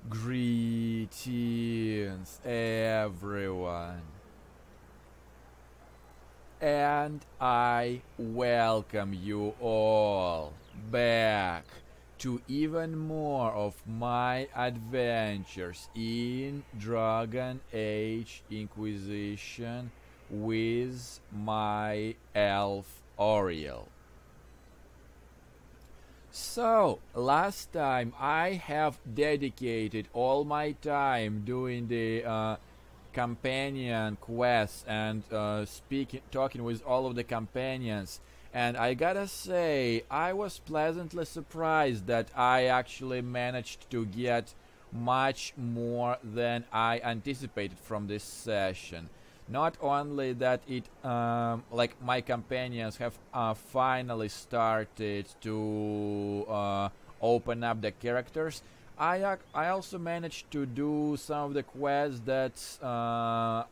Greetings, everyone, and I welcome you all back to even more of my adventures in Dragon Age Inquisition with my elf Oriel. So, last time I have dedicated all my time doing the companion quests and talking with all of the companions, and I gotta say, I was pleasantly surprised that I actually managed to get much more than I anticipated from this session. Not only that it like my companions have finally started to open up the characters, I also managed to do some of the quests that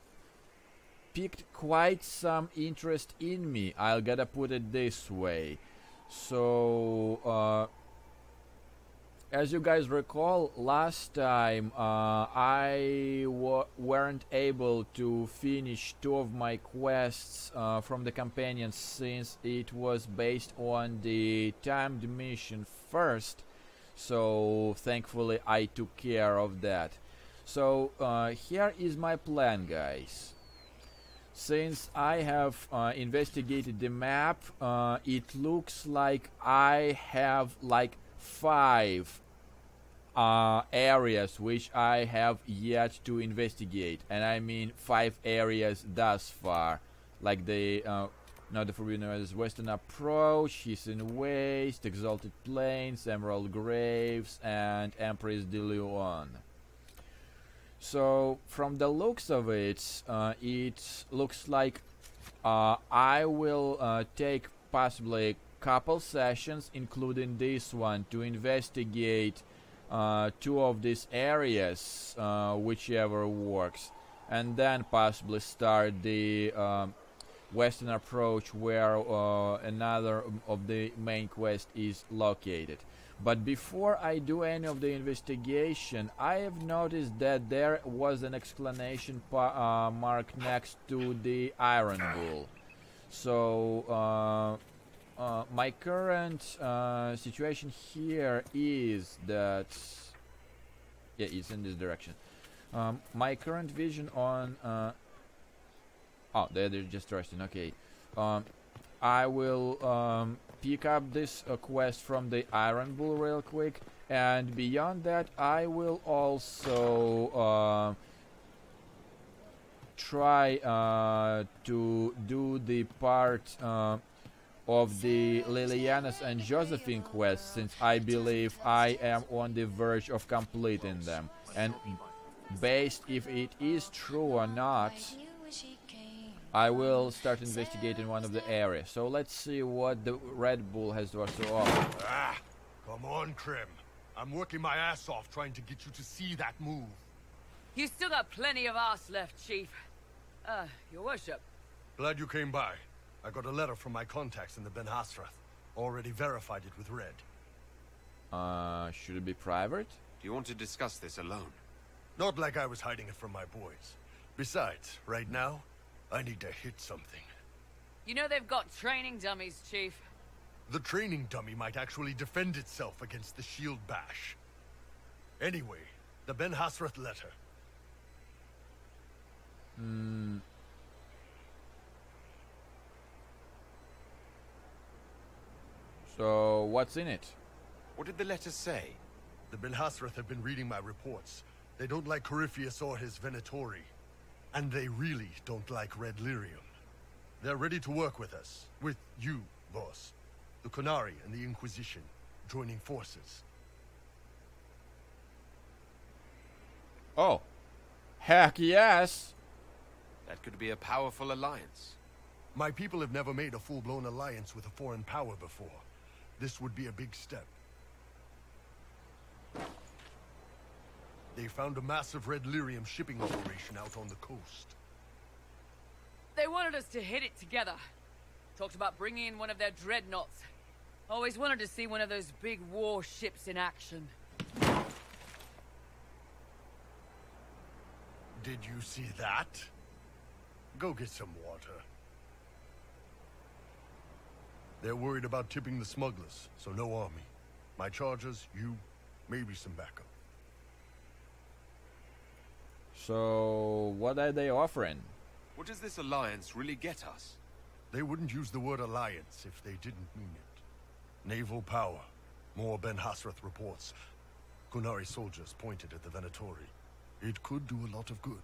piqued quite some interest in me. I'll gotta put it this way. So as you guys recall, last time I weren't able to finish two of my quests from the companions, since it was based on the timed mission first. So thankfully I took care of that. So here is my plan, guys. Since I have investigated the map, it looks like I have like 5 areas which I have yet to investigate, and I mean 5 areas thus far, like the now the Forbidden Areas, Western Approach, Hissing Waste, Exalted Plains, Emerald Graves, and Empress de Leon. So from the looks of it, it looks like I will take possibly a couple sessions, including this one, to investigate 2 of these areas, whichever works, and then possibly start the Western Approach, where another of the main quest is located. But before I do any of the investigation, I have noticed that there was an exclamation mark next to the Iron Bull. So my current situation here is that, yeah, it's in this direction. My current vision on oh, they're just resting. Okay, I will pick up this quest from the Iron Bull real quick, and beyond that I will also try to do the part of the Liliana's and Josephine quest, since I believe I am on the verge of completing them, and based if it is true or not, I will start investigating one of the areas. So let's see what the Red Bull has to offer. Ah, come on, Krim. I'm working my ass off trying to get you to see that move. You still got plenty of arse left, Chief. Your worship. Glad you came by. I got a letter from my contacts in the Ben Hasrath. Already verified it with Red. Should it be private? Do you want to discuss this alone? Not like I was hiding it from my boys. Besides, right now, I need to hit something. You know they've got training dummies, Chief. The training dummy might actually defend itself against the shield bash. Anyway, the Ben Hasrath letter. So what's in it? What did the letter say? The Ben Hasrath have been reading my reports. They don't like Corypheus or his Venatori. And they really don't like Red Lyrium. They're ready to work with us. With you, boss. The Qunari and the Inquisition, joining forces. Oh, heck yes! That could be a powerful alliance. My people have never made a full-blown alliance with a foreign power before. This would be a big step. They found a massive Red Lyrium shipping operation out on the coast. They wanted us to hit it together. Talked about bringing in one of their dreadnoughts. Always wanted to see one of those big warships in action. Did you see that? Go get some water. They're worried about tipping the smugglers, so no army. My chargers, you, maybe some backup. So, what are they offering? What does this alliance really get us? They wouldn't use the word alliance if they didn't mean it. Naval power. More Ben Hasrath reports. Kunari soldiers pointed at the Venatori. It could do a lot of good.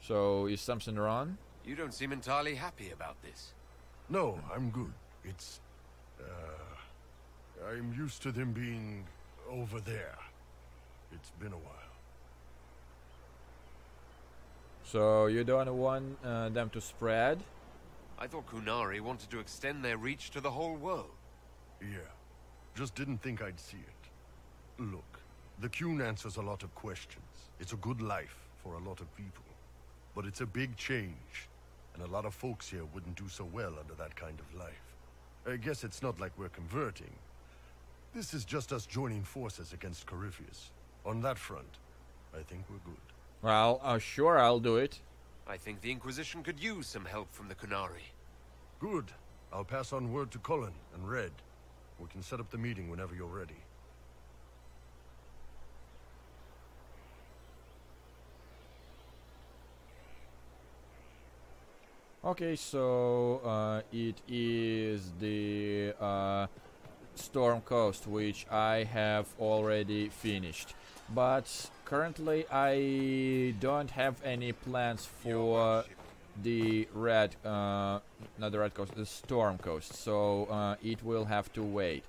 So, is something wrong? You don't seem entirely happy about this. No, I'm good. It's... I'm used to them being over there. It's been a while. So, you don't want them to spread? I thought Kunari wanted to extend their reach to the whole world. Yeah. Just didn't think I'd see it. Look, the Qun answers a lot of questions. It's a good life for a lot of people. But it's a big change, and a lot of folks here wouldn't do so well under that kind of life. I guess it's not like we're converting. This is just us joining forces against Corypheus. On that front, I think we're good. Well, sure, I'll do it. I think the Inquisition could use some help from the Kunari. Good. I'll pass on word to Cullen and Red. We can set up the meeting whenever you're ready. Okay, so it is the Storm Coast, which I have already finished. But currently I don't have any plans for the Red, not the Red Coast, the Storm Coast, so it will have to wait.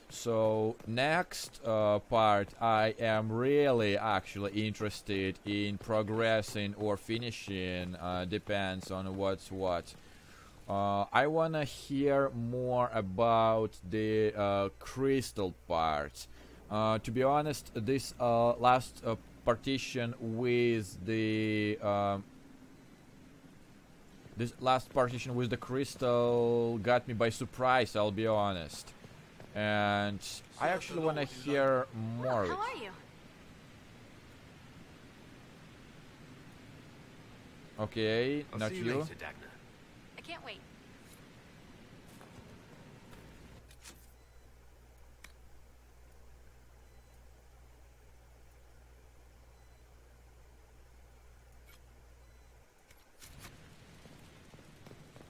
So next part, I am really actually interested in progressing or finishing, depends on what's what. I wanna hear more about the crystal parts. To be honest, this last partition with the crystal got me by surprise, I'll be honest. And I actually want to hear more of it. How are you? Okay, I'll not see you. you later, Dagna. I can't wait.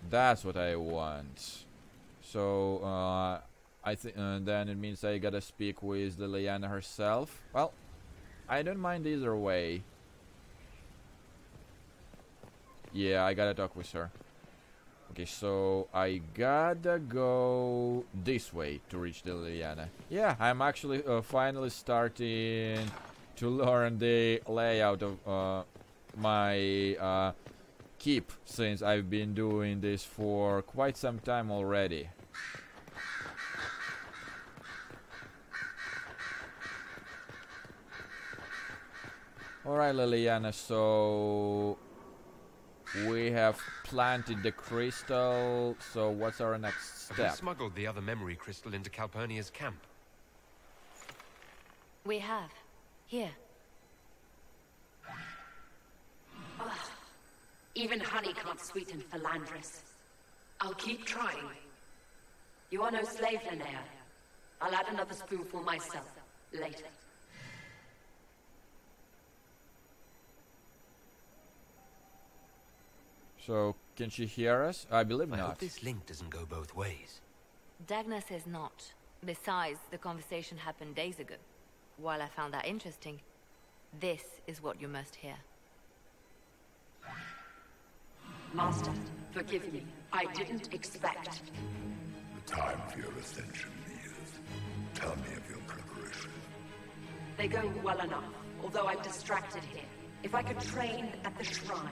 That's what I want. So, I think then it means I gotta speak with Liliana herself. Well, I don't mind either way. Yeah, I gotta talk with her. Okay, so I gotta go this way to reach the Liliana. Yeah, I'm actually finally starting to learn the layout of my keep, since I've been doing this for quite some time already. Alright, Liliana, so we have planted the crystal, so what's our next Have you step? smuggled the other memory crystal into Calpurnia's camp? We have. Here. Ugh. Even honey can't sweeten Philandris. I'll keep trying. You are no slave, Linnea. I'll add another spoonful myself, later. So, can she hear us? I believe I not. hope this link doesn't go both ways. Dagna says not. Besides, the conversation happened days ago. While I found that interesting, this is what you must hear. Master, forgive me. I didn't expect. The time for your ascension nears. Tell me of your preparation. They go well enough, although I'm distracted here. If I could train at the shrine.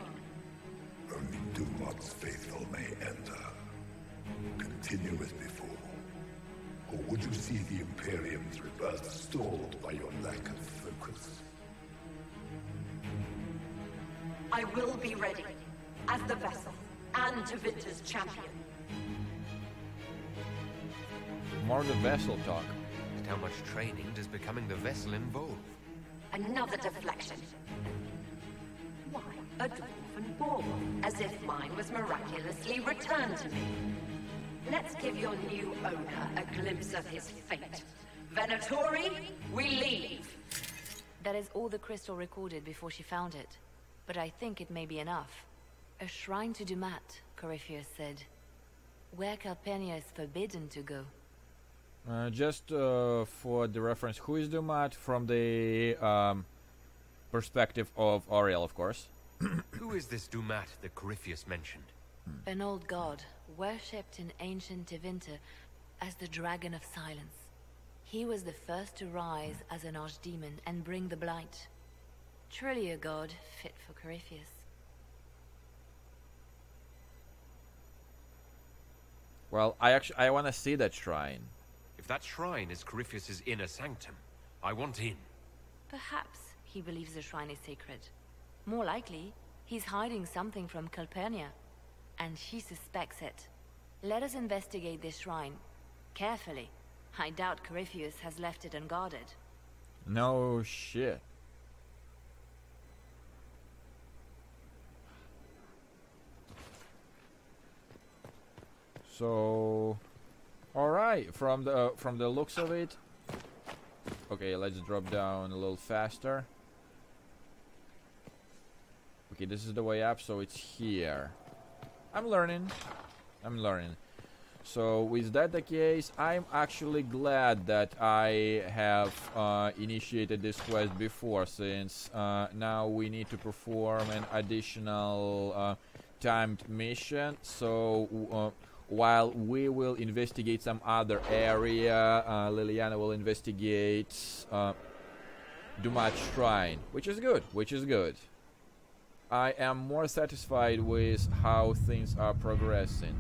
Only Dumat's faithful may enter. Continue as before. Or would you see the Imperium's rebirth stalled by your lack of focus? I will be ready. As the vessel, and to Vinter's champion. More the vessel talk. Just how much training does becoming the vessel involve? Another deflection. Why? A dwarven bauble, as if mine was miraculously returned to me. Let's give your new owner a glimpse of his fate. Venatori, we leave! That is all the crystal recorded before she found it. But I think it may be enough. A shrine to Dumat, Corypheus said. Where Calpurnia is forbidden to go. Just for the reference, who is Dumat from the perspective of Auriel, of course. Who is this Dumat that Corypheus mentioned? An old god, worshipped in ancient Tevinter as the Dragon of Silence. He was the first to rise as an archdemon and bring the blight. Truly a god fit for Corypheus. Well, I want to see that shrine. If that shrine is Corypheus's inner sanctum, I want in. Perhaps he believes the shrine is sacred. More likely, he's hiding something from Calpurnia, and she suspects it. Let us investigate this shrine carefully. I doubt Corypheus has left it unguarded. No shit. So, all right. From the looks of it, okay. Let's drop down a little faster. Okay, this is the way up, so it's here. I'm learning. So with that the case, I'm actually glad that I have initiated this quest before, since now we need to perform an additional timed mission. So while we will investigate some other area, Liliana will investigate Dumat Shrine, which is good. I am more satisfied with how things are progressing.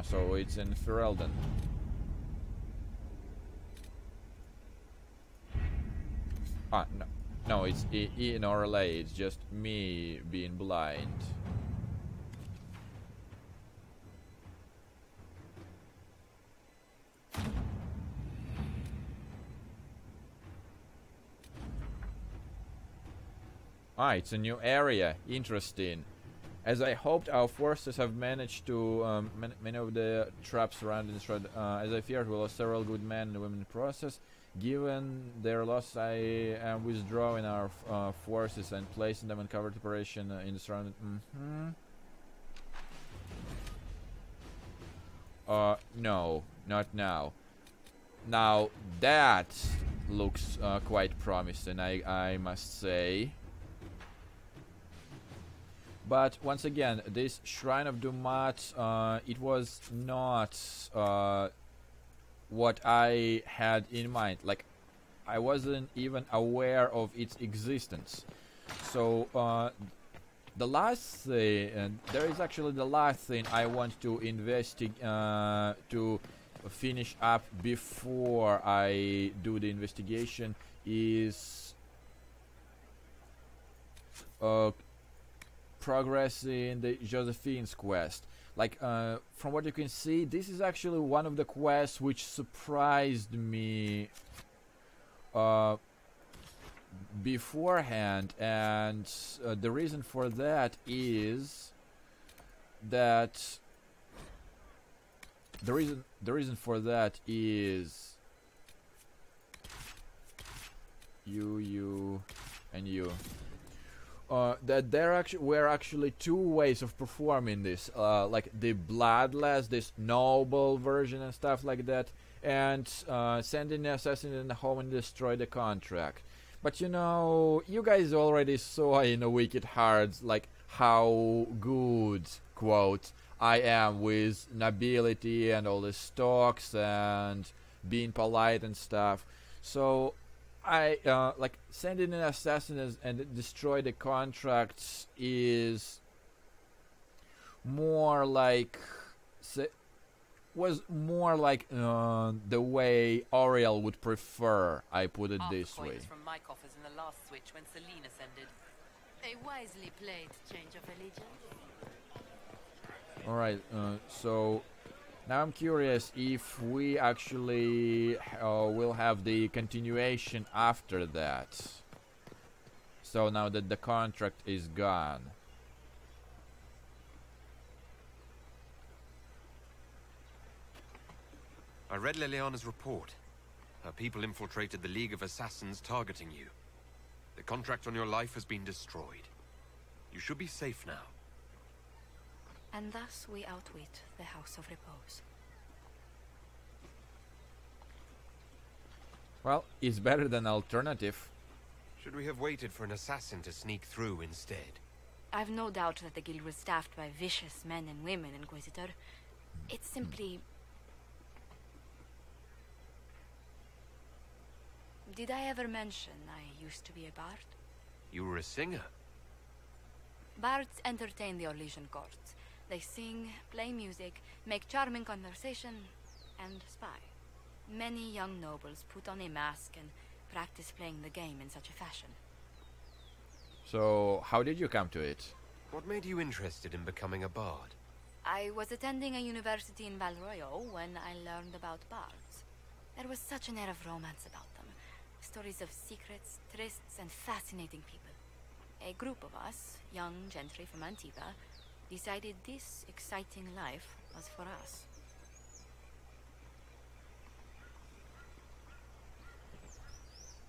So it's in Ferelden. No, it's in Orlais. It's just me being blind. It's a new area. Interesting. As I hoped, our forces have managed to many of the traps surrounding Strahd. As I feared, we lost several good men and women in the process. Given their loss, I am withdrawing our forces and placing them in covert operation in the surrounding. No, not now. Now that looks quite promising, I must say. But once again, this Shrine of Dumat, it was not what I had in mind. Like, I wasn't even aware of its existence. So the last thing, there is actually the last thing I want to investigate, to finish up before I do the investigation, is progress in the Josephine's quest. Like, from what you can see, this is actually one of the quests which surprised me beforehand, and the reason for that is that the reason for that is you and you. That there were actually two ways of performing this, like the bloodless, this noble version and stuff like that, and sending the assassin in the home and destroy the contract. But you know, you guys already saw in the Wicked Hearts like how good, quote, I am with nobility and all the stocks and being polite and stuff. So I like sending an assassin and destroy the contracts is more like was more like the way Auriel would prefer. I put it this way. From my coffers in the last switch when Selene ascended. A wisely played change of allegiance. All right. So now I'm curious if we actually will have the continuation after that. So now that the contract is gone. I read Leliana's report. Her people infiltrated the League of Assassins targeting you. The contract on your life has been destroyed. You should be safe now. And thus we outwit the House of Repose. Well, it's better than alternative. Should we have waited for an assassin to sneak through instead? I've no doubt that the guild was staffed by vicious men and women, Inquisitor. It's simply... Did I ever mention I used to be a bard? You were a singer. Bards entertain the Orlesian courts. They sing, play music, make charming conversation, and spy. Many young nobles put on a mask and practice playing the game in such a fashion. So, how did you come to it? What made you interested in becoming a bard? I was attending a university in Valroyo when I learned about bards. There was such an air of romance about them. Stories of secrets, trysts, and fascinating people. A group of us, young gentry from Antigua, decided this exciting life was for us.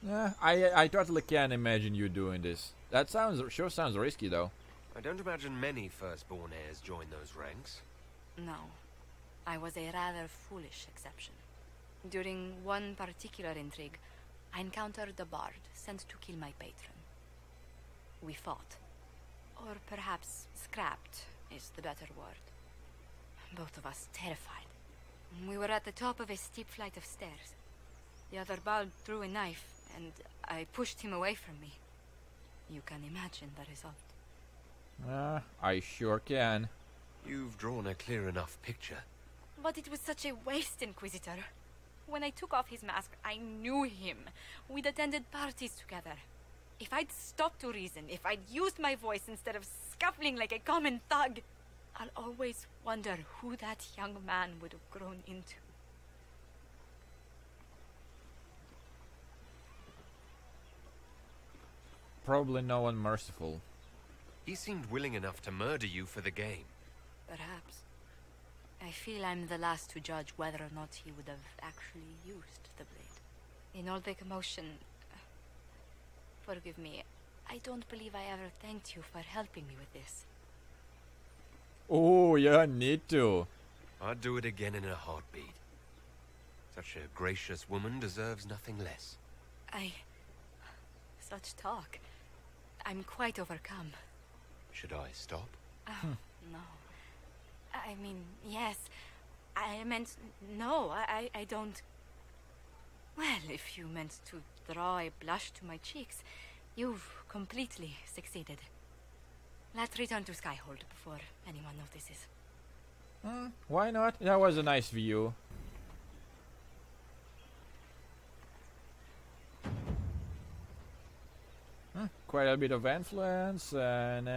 Yeah, I totally can't imagine you doing this. That sure sounds risky though. I don't imagine many firstborn heirs join those ranks. No, I was a rather foolish exception. During one particular intrigue, I encountered a bard sent to kill my patron. We fought. Or perhaps scrapped is the better word. Both of us terrified. We were at the top of a steep flight of stairs. The other bard drew a knife, and I pushed him away from me. You can imagine the result. I sure can. You've drawn a clear enough picture. But it was such a waste, Inquisitor. When I took off his mask, I knew him. We'd attended parties together. If I'd stopped to reason, if I'd used my voice instead of scuffling like a common thug, I'll always wonder who that young man would have grown into. Probably no one merciful. He seemed willing enough to murder you for the game. Perhaps. I feel I'm the last to judge whether or not he would have actually used the blade. In all the commotion... Forgive me, I don't believe I ever thanked you for helping me with this. Oh, yeah, need to. I'd do it again in a heartbeat. Such a gracious woman deserves nothing less. Such talk. I'm quite overcome. Should I stop? No. I mean, yes. I meant, no, I don't... Well, if you meant to draw a blush to my cheeks, you've completely succeeded. Let's return to Skyhold before anyone notices. Why not? That was a nice view. Quite a bit of influence, and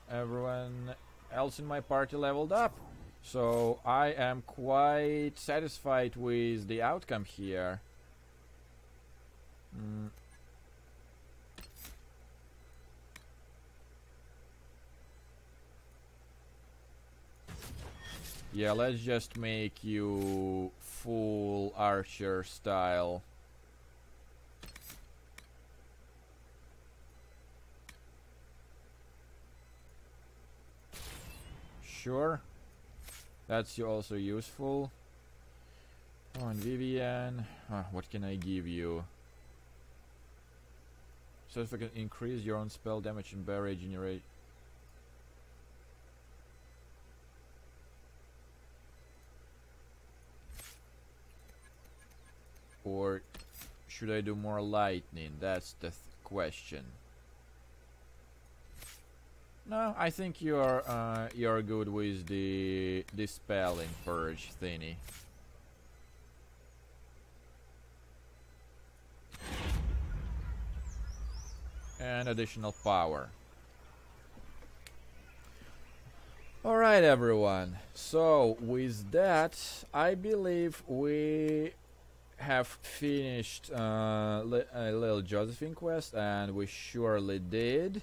everyone else in my party leveled up. So I am quite satisfied with the outcome here. Yeah, let's just make you full archer style. Sure. That's also useful. Oh, and Vivian. What can I give you? So if I can increase your own spell damage and barrier generate. Or should I do more lightning? That's the question. No, I think you're good with the dispelling purge thingy. And additional power. Alright everyone, so with that I believe we have finished a little Josephine quest, and we surely did.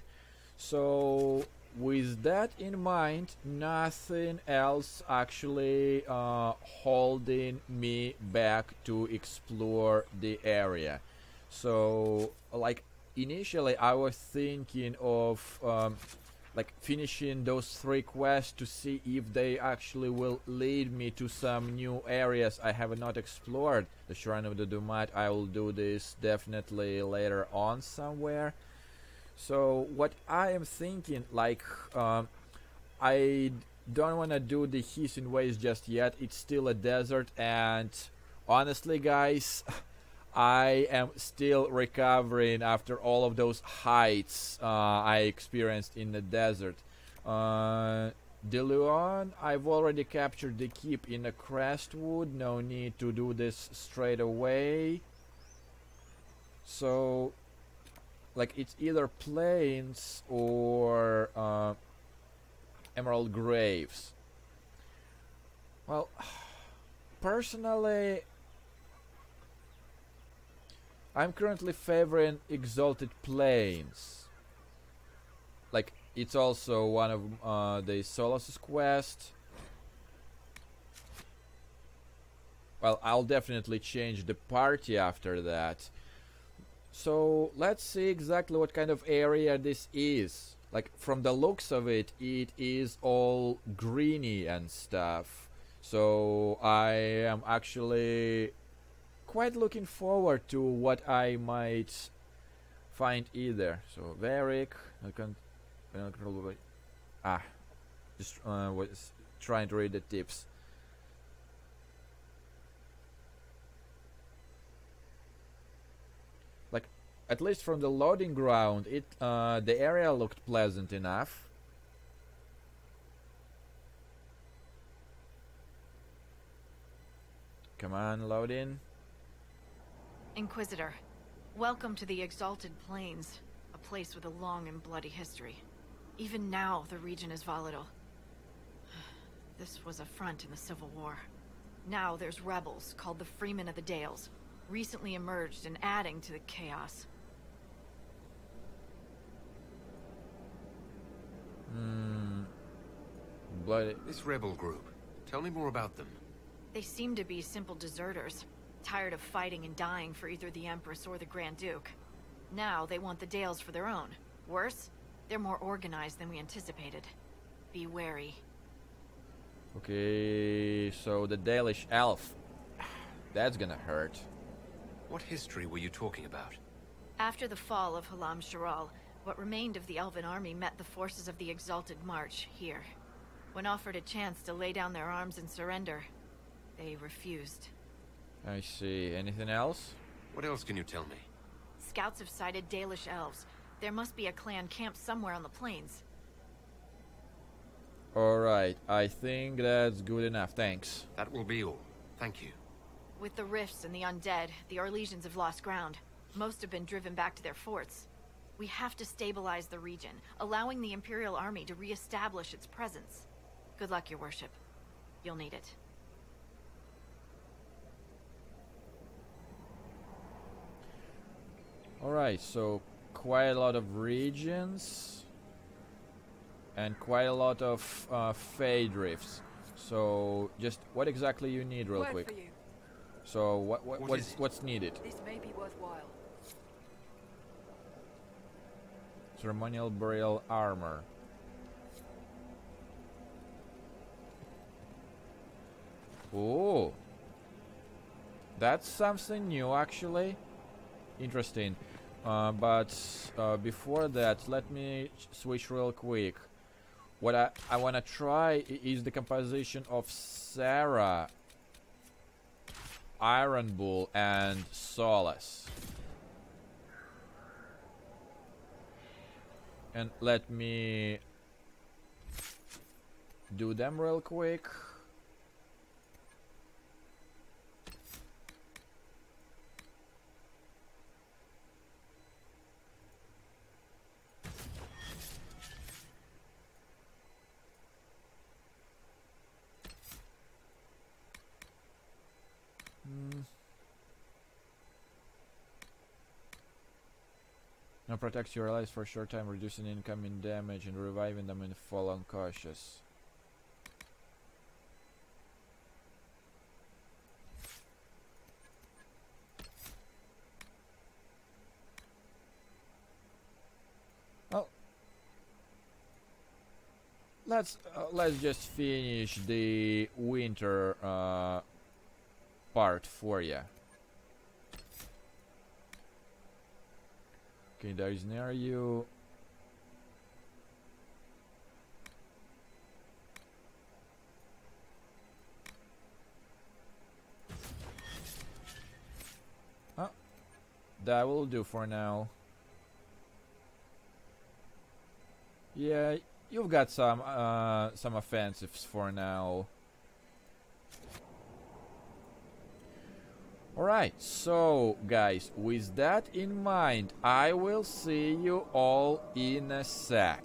So with that in mind, nothing else actually holding me back to explore the area. So like initially I was thinking of like finishing those 3 quests to see if they actually will lead me to some new areas I have not explored. The Shrine of the Dumat, I will do this definitely later on somewhere. So what I am thinking, like I don't want to do the Hissing Waste just yet. It's still a desert, and honestly guys, I am still recovering after all of those heights I experienced in the desert. DeLeon, I've already captured the keep in the Crestwood. No need to do this straight away. So, like, it's either Plains or Emerald Graves. Well, personally, I'm currently favoring Exalted Plains. Like, it's also one of the Solas's quest. Well, I'll definitely change the party after that. So, let's see exactly what kind of area this is. Like, from the looks of it, it is all greeny and stuff. So, I am actually quite looking forward to what I might find either. So, Varric, just was trying to read the tips. Like, at least from the loading ground, the area looked pleasant enough. Come on, load in. Inquisitor, welcome to the Exalted Plains, a place with a long and bloody history. Even now, the region is volatile. This was a front in the Civil War. Now there's rebels called the Freemen of the Dales, recently emerged and adding to the chaos. Bloody. This rebel group, tell me more about them. They seem to be simple deserters, tired of fighting and dying for either the Empress or the Grand Duke. Now they want the Dales for their own. Worse, they're more organized than we anticipated. Be wary. Okay, so the Dalish elf. That's gonna hurt. What history were you talking about? After the fall of Halam Sharal, what remained of the Elven army met the forces of the Exalted March here. When offered a chance to lay down their arms and surrender, they refused. I see. Anything else? What else can you tell me? Scouts have sighted Dalish elves. There must be a clan camped somewhere on the plains. Alright, I think that's good enough, thanks. That will be all. Thank you. With the rifts and the undead, the Orlesians have lost ground. Most have been driven back to their forts. We have to stabilize the region, allowing the Imperial Army to re-establish its presence. Good luck, Your Worship. You'll need it. Alright, so quite a lot of regions and quite a lot of fade rifts. So just what exactly you need real quick? For you. So what's needed? This may be worthwhile. Ceremonial burial armor. Oh, that's something new actually. Interesting. But before that, let me switch real quick. What I want to try is the composition of Sarah, Iron Bull, and Solace. And let me do them real quick. Protects your allies for a short time, reducing incoming damage and reviving them in fall unconscious. Well, let's just finish the winter part for you. Okay, there's near you. Oh, that will do for now. Yeah, you've got some offensives for now. Alright, so guys, with that in mind, I will see you all in a sec.